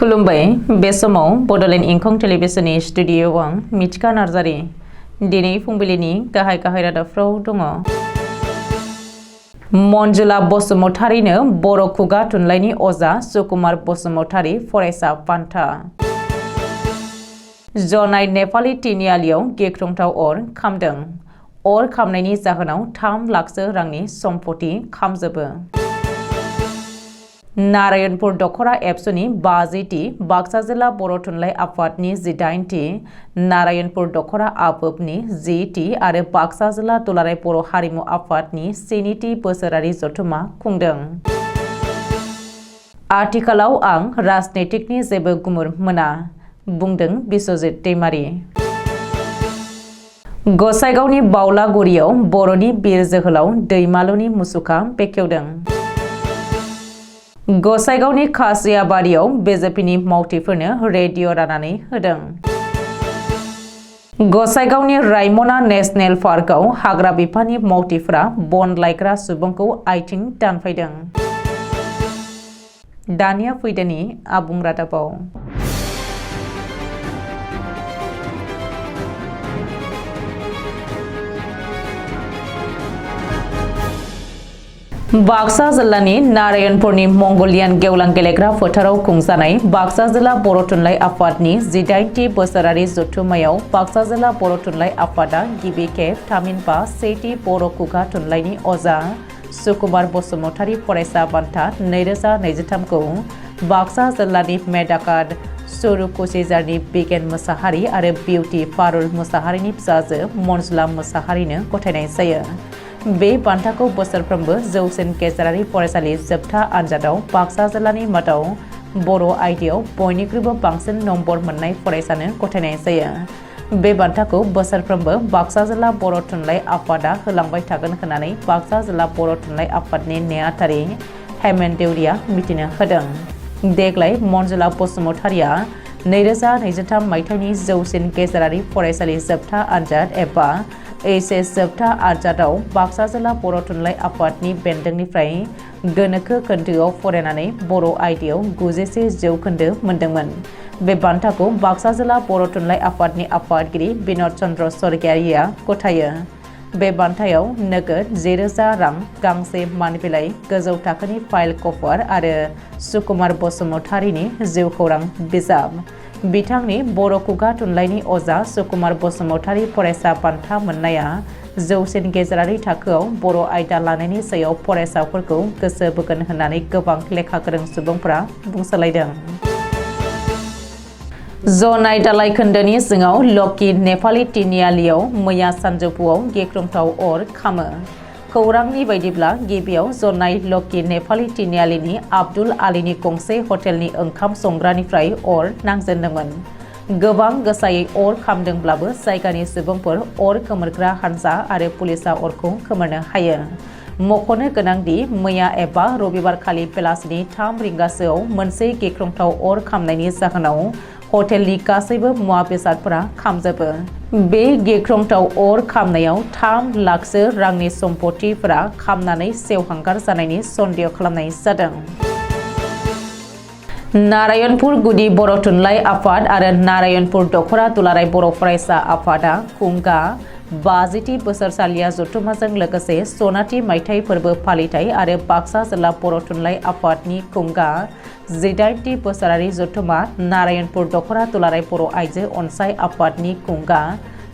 खुलुमबाय बे समाव बडोलेण्ड इंखं टेलिभिजननि स्टुडिय'आव आं मिथिका नार्जारि दिनै फुंबिलिनि गाहाय रादाबफ्राव दङ। मन्जुला बसुमतारिनो बर' खुगा थुनलाइनि अजा सुकुमार बसुमतारि फरायसा बान्था। जनाय नेपालि तिनिआलियाव गिख्रंथाव अर खामदों। अर खामनायनि जाहोनाव 3 लाखसो रांनि सम्पति खामजोबो। नारायणपुर दखरा एबसुनि 50टी, बाक्सा जिल्ला बर' थुनलाइ आफादनि 18टी, नारायणपुर दखरा आफोबनि 10टी आरो बाक्सा जिल्ला दुलाराय बर' हारिमु आफादनि 7टी बोसोरारि जथुमा खुंदों। आथिखालाव आं राजनीतिकनि जेबो गुमुर मोना, बुंदों बिस्वजित दैमारि। गसाइगावनि बावलागुरियाव बर'नि बिर जोहोलाव दैमालुनि मुसुखा बेखेवदों। गसाइगावनि खासियाबारियाव बिजेपिनि मावथिफोरनो रेडिअ' राननानै होदों। गसाइगावनि रायमना नेशनेल पार्कआव हाग्रा बिफाननि मावथिफोरा बन लायग्रा सुबुंखौ आथिं दानफायदों। दानिया फैदोनि आबुं रादाबाव। बाक्सा जिल्लानि नारायणपुरनि मंगलियान गेवलां गेलेग्रा फोथाराव खुंजानाय बाक्सा जिल्ला बर' थुनलाइ आफादनि 18टी बोसोरारि जथुम्मायाव बाक्सा जिल्ला बर' थुनलाइ आफादा गिबि खेब थामहिनबा 1टी बर' खुगा थुनलाइनि अजा सुकुमार बसुमतारि फरायसा बान्था 2023 खौ बाक्सा जिल्लानि मेदाकाद सुरुकुसिजारनि बिगेन मोसाहारि आरो बिउटि पारुल मोसाहारिनि फिसाजो मन्जुला मोसाहारिनो गथायनाय जायो। बे बान्थाखौ बोसोरफ्रोमबो जौसिन गेजेरारि फरायसालि जोबथा आनजादाव बाक्सा जिल्लानि मादाव बर' आयदायाव बयनिख्रुइबो बांसिन नम्बर मोननाय फरायसानो गथायनाय जायो। बे बान्थाखौ बोसोरफ्रोमबो बाक्सा जिल्ला बर' थुनलाइ आफादा होलांबाय थागोन होननानै बाक्सा जिल्ला बर' थुनलाइ आफादनि नेहाथारि हेमेन देउरिया मिथिनो होदों। देग्लाय मन्जुला बसुमतारिया 2023 मायथाइनि जौसिन गेजेरारि फरायसालि जोबथा आनजाद एबा HS जोबथा आनजादाव बाक्सा जिल्ला बर' थुनलाइ आफादनि बेन्दोंनिफ्राय गोनोखो खोन्दोआव फरायनानै बर' आयदायाव 91 जौखोन्दो मोन्दोंमोन। बे बान्थाखौ बाक्सा जिल्ला बर' थुनलाइ आफादनि आफादगिरि बिन'द चन्द्र स्वर्गियारिया गथायो। बे बान्थायाव नोगोद 10,000 रां, गांसे मान बिलाइ, गोजौ थाखोनि फाइल कभार आरो सुकुमार बसुमतारिनि जिउखौरां बिजाब। बिथांनि बर' खुगा थुनलाइनि अजा सुकुमार बसुमतारि फरायसा बान्था मोननाया जौसिन गेजेरारि थाखोआव बर' आयदा लानायनि सायाव फरायसाफोरखौ गोसो बोगोन होननानै गोबां लेखा गोरों सुबुंफोरा बुंसोलायदों। जनाय दालाइ खोन्दोनि सिङाव लकी नेपालि तिनिआलियाव मैया सानजौफुआव गिख्रंथाव अर खामो। खौरांनि बायदिब्ला गिबियाव जनाय लकी नेपालि तिनिआलिनि आब्दुल आलीनि गंसे हटेलनि ओंखाम संग्रानिफ्राय अर नांजेनदोंमोन। गोबां गोसायै अर खामदोंब्लाबो जायगानि सुबुंफोर, अर खोमोरग्रा हानजा आरो पुलिसा अरखौ खोमोरनो हायो। मख'नो गोनांदि मैया एबा रबिबारखालि बेलासिनि 3 रिंगासोआव मोनसे गिख्रंथाव अर खामनायनि जाहोनाव हटेलनि गासैबो मुवा बेसादफोरा खामजोबो। बे गिख्रंथाव अर खामनायाव 3 लाखसो रांनि सम्पतिफोरा खामनानै सेवहांगार जानायनि सन्देह खालामनाय जादों। नारायणपुर गुदि बर' थुनलाइ आफाद आरो नारायणपुर दखरा दुलाराय बर' फरायसा आफादा खुंगा 50टी बोसोरसालिया जथुम्माजों लोगोसे सनाथि मायथाइ फोरबो फालिथाय आरो बाक्सा जिल्ला बर' थुनलाइ आफादनि खुंगा 18टी बोसोरारि जथुम्मा, नारायणपुर दखरा दुलाराय बर' आइजो अनसाय आफादनि खुंगा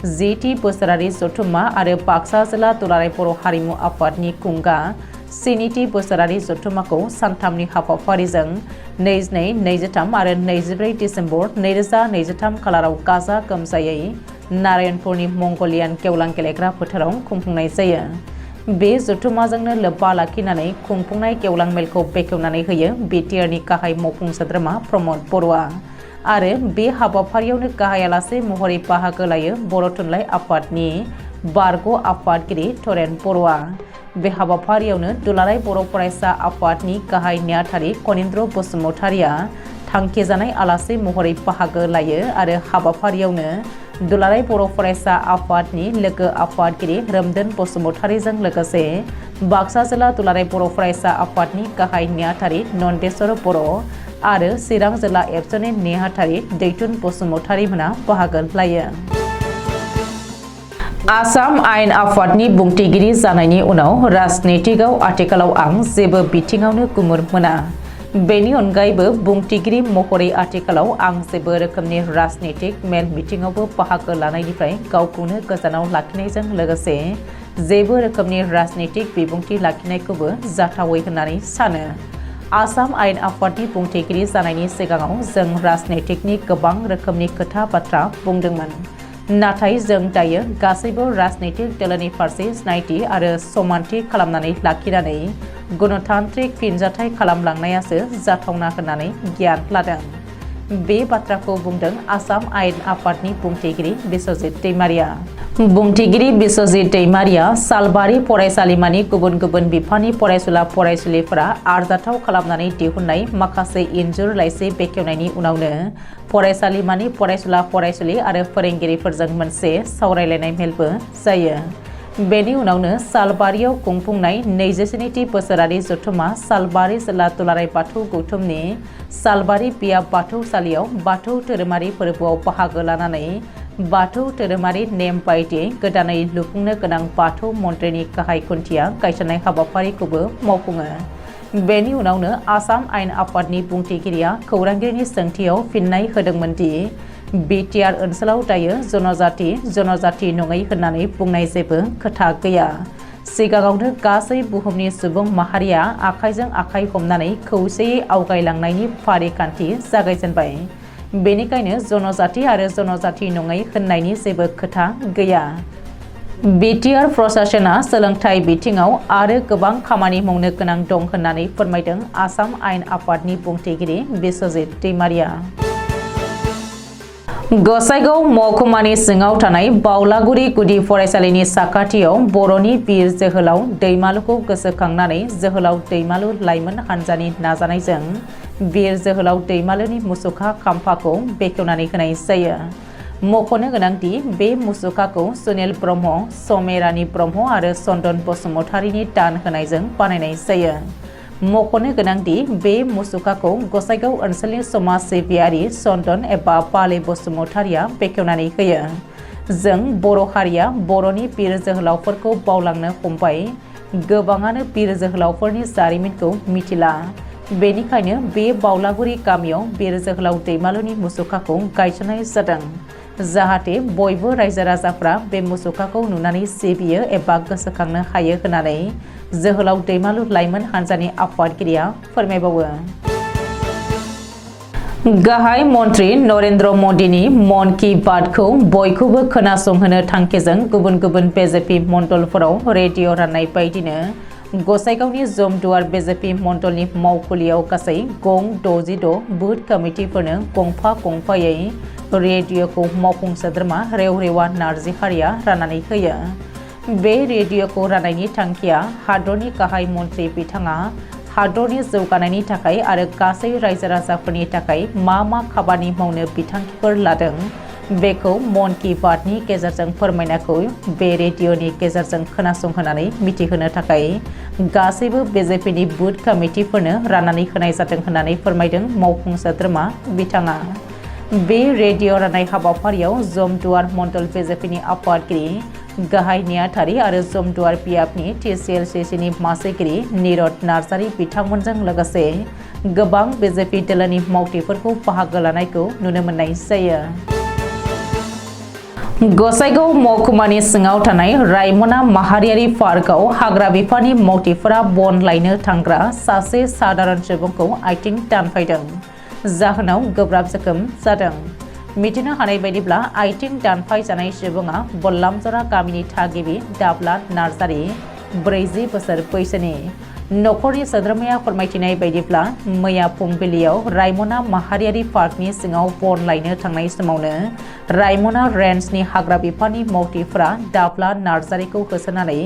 10टी बोसोरारि जथुम्मा आरो बाक्सा जिल्ला दुलाराय बर' हारिमु आफादनि खुंगा 7टी बोसोरारि जथुम्माखौ सानथामनि हाबाफारिजों 22, 23 आरो 24 डिसेम्बर 2023 खालाराव गाजा गोमजायै नारायणपुरनि मंगलियान गेवलां गेलेग्रा फोथाराव खुंफुंनाय जायो। बे जथुम्माजोंनो लोब्बा लाखिनानै खुंफुंनाय गेवलां मेलखौ बेखेवनानै होयो बिटिआरनि गाहाय मावफुं सोद्रोमा प्रमद बर'आ आरो बे हाबाफारियावनो गाहाय आलासि महरै बाहागो लायो बर' थुनलाइ आफादनि बारग' आफादगिरि तरेन बर'आ। बे हाबाफारियावनो दुलाराय बर' फरायसा आफादनि गाहाय नेहाथारि कनिन्द्र बसुमतारिया थांखिजानाय आलासि महरै बाहागो लायो आरो हाबाफारियावनो दुलाराय बर' फरायसा आफादनि लोगो आफादगिरि रोमदोन बसुमतारिजों लोगोसे बाक्सा जिल्ला दुलाराय बर' फरायसा आफादनि गाहाय नेहाथारि नन्देस्वर बर', आरो चिरां जिल्ला एबसुनि नेहाथारि दैथुन बसुमतारी मोना बाहागो लायो। आसाम आयेन आफादनि बुंथिगिरि जानायनि उनाव राजनीतिकआव आथिखालाव आं जेबो बिथिङावनो गुमुर मोना। बेनि अनगायैबो बुंथिगिरि महरै आथिखालाव आं जेबो रोखोमनि राजनीतिक मेल मिटिङावबो बाहागो लानायनिफ्राय गावखौनो गोजानाव लाखिनायजों लोगोसे जेबो रोखोमनि राजनीतिक बिबुंथि लाखिनायखौबो जाथावै होननानै सानो। आसाम आयेन आफादनि बुंथिगिरि जानायनि सिगाङाव जों राजनीतिकनि गोबां रोखोमनि खोथा बाथ्रा बुंदोंमोन। नाथाय जों दायो गासैबो राजनीतिक दोलोनि फारसे सिनायथि आरो समानथि खालामनानै लाखिनानै गणतान्त्रिक फिनजाथाय खालामलांनायासो जाथावना होननानै गियान लादों। बे बाथ्राखौ बुंदों आसाम आयेन आफादनि बुंथिगिरि बिश्वजित दैमारिया। बुंथिगिरि बिश्वजित दैमारिया सालबारि फरायसालिमानि गुबुन गुबुन बिफाननि फरायसुला फरायसुलिफोरा आरजाथाव खालामनानै दिहुननाय माखासे इन्जुर लाइसि बेखेवनायनि उनावनो फरायसालिमानि फरायसुला फरायसुलि आरो फोरोंगिरिफोरजों मोनसे सावरायलायनाय मेलबो जायो। बेनि उनावनो सालबारियाव खुंफुंनाय 27थि बोसोरारि जथुमा सालबारि जिल्ला दुलाराय बाथौ गौथुमनि सालबारि बियाब बाथौसालियाव बाथौ धोरोमारि फोरबोआव बाहागो लानानै बाथौ धोरोमारि नेम बायदियै गोदानै लुफुंनो गोनां बाथौ मन्दिरनि गाहाय खुन्थिया गायसननाय हाबाफारिखौबो मावफुङो। बेनि उनावनो आसाम आयेन आफादनि बुंथिगिरिया खौरांगिरिनि सोंथियाव फिननाय होदोंमोन दि बिटिआर ओनसोलाव दायो जनजाति नङै होननानै बुंनाय जेबो खोथा गैया। सिगाङावनो गासै बुहुमनि सुबुं माहारिया आखाइजों आखाइ हमनानै खौसेयै आवगायलांनायनि फारिखान्थि जागायजेनबाय। बेनिखायनो जनजाति आरो जनजाति नङै होननायनि जेबो खोथा गैया। बिटिआर प्रशासना सोलोंथाइ बिथिङाव आरो गोबां खामानि मावनो गोनां दं होननानै फोरमायदों आसाम आयेन आफादनि बुंथिगिरि बिश्वजित दैमारिया। गसाइगाव महकुमानि सिङाव थानाय बावलागुरि गुदि फरायसालिनि साखाथियाव बर'नि बिर जोहोलाव दैमालुखौ गोसोखांनानै जोहोलाव दैमालु लाइमोन हान्जानि नाजानायजों बिर जोहोलाव दैमालुनि मुसुखा खाम्फाखौ बेखेवनानै होनाय जायो। मख'नो गोनांदि बे मुसुखाखौ सुनिल ब्रह्म, समेरानि ब्रह्म आरो चन्दन बसुमतारीनि दान होनायजों बानायनाय जायो। मख'नो गोनांदि बे मुसुखाखौ गसाइगाव ओनसोलनि समाज सिबियारि चन्दन एबा बाले बसुमतारीया बेखेवनानै होयो। जों बर' हारिया बर'नि बिर जोहोलावफोरखौ बावलांनो हमबाय। गोबाङानो बिर जोहोलावफोरनि जारिमिनखौ मिथिला। बेनिखायनो बे बावलागुरि गामियाव बिर जोहोलाव दैमालुनि मुसुखाखौ गायसननाय जादों। जाहाथे बयबो रायजो राजाफ्रा बे मुसुखाखौ नुनानै सिबियो एबा गोसोखांनो हायो होननानै जोहोलाव दैमालु लाइमोन हान्जानि आफादगिरिया फोरमायबावो। गाहाय मन्त्रि नरेन्द्र मदिनि मन की बातखौ बयखौबो खोनासंहोनो थांखिजों गुबुन गुबुन बिजेपि मण्डलफोराव रेडिअ राननाय बायदिनो गसाइगावनि जमदुवार बिजेपि मण्डलनि मावखुलियाव गासै गं 66 बुथ कमिटिफोरनो गंफा गंफायै रेडिअखौ मावफुं सोद्रोमा रेवरेवा नार्जिहारिया राननानै होयो। बे रेडिअखौ राननायनि थांखिया हादरनि गाहाय मन्त्रि बिथाङा हादरनि जौगानायनि थाखाय आरो गासै रायजो राजाफोरनि थाखाय मा खामानि मावनो बिथांखिफोर लादों बेखौ मन की बातनि गेजेरजों फोरमायनायखौ बे रेडिअनि गेजेरजों खोनासंहोनानै मिथिहोनो थाखाय गासैबो बिजेपिनि बुथ कमिटिफोरनो राननानै होनाय जादों होननानै फोरमायदों मावफुं सोद्रोमा बिथाङा। बे रेडिअ राननाय हाबाफारियाव जमदुवार मण्डल बिजेपिनि आफादगिरि गाहाय नेहाथारि आरो जमदुवार बियाबनि TCLCCनि मासिगिरि निरद नार्जारी बिथांमोनजों लोगोसे गोबां बिजेपि दोलोनि मावथिफोरखौ बाहागो लानायखौ नुनो मोननाय जायो। गसाइगाव महकुमानि सिङाव थानाय रायमना माहारियारि पार्कआव हाग्रा बिफाननि मावथिफोरा बन लायनो थांग्रा सासे साधारन सुबुंखौ आथिं दानफायदों। जाहोनाव गोब्राब जोखोम जादों। मिथिनो हानाय बायदिब्ला आथिं दानफाय जानाय सुबुङा बल्लामजरा गामिनि थागिबि दाब्ला नार्जारी 40 बोसोर बैसोनि। नखरनि सोद्रोमाया फोरमायथिनाय बायदिब्ला मैया फुंबिलियाव रायमना माहारियारि पार्कनि सिङाव बन लायनो थांनाय समावनो रायमना रेन्जनि हाग्रा बिफाननि मावथिफोरा दाब्ला नार्जारीखौ होसोनानै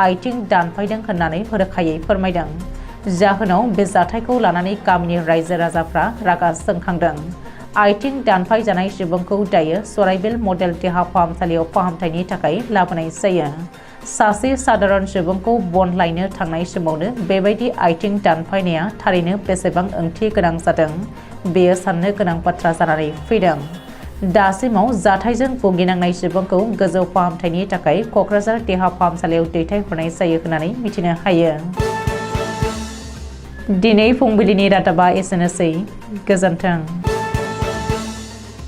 आथिं दानफायदों होननानै रोखायै फोरमायदों। जाहोनाव बे जाथायखौ लानानै गामिनि रायजो राजाफ्रा रागा जोंखांदों। आथिं दानफाय जानाय सुबुंखौ दायो सराइबिल मडेल देहा फाहामसालियाव फाहामथायनि थाखाय लाबोनाय जायो। सासे साधारन सुबुंखौ बन लायनो थांनाय समावनो बेबायदि आथिं दानफायनाया थारैनो बेसेबां ओंथि गोनां जादों बेयो साननो गोनां बाथ्रा जानानै फैदों। दासिमाव जाथायजों भुगिनांनाय सुबुंखौ गोजौ फाहामथायनि थाखाय क'क्राझार देहा फाहामसालियाव दैथायहरनाय जायो होननानै मिथिनो हायो। दिनै फुंबिलिनि रादाबा एसेनोसै। गोजोन्थों।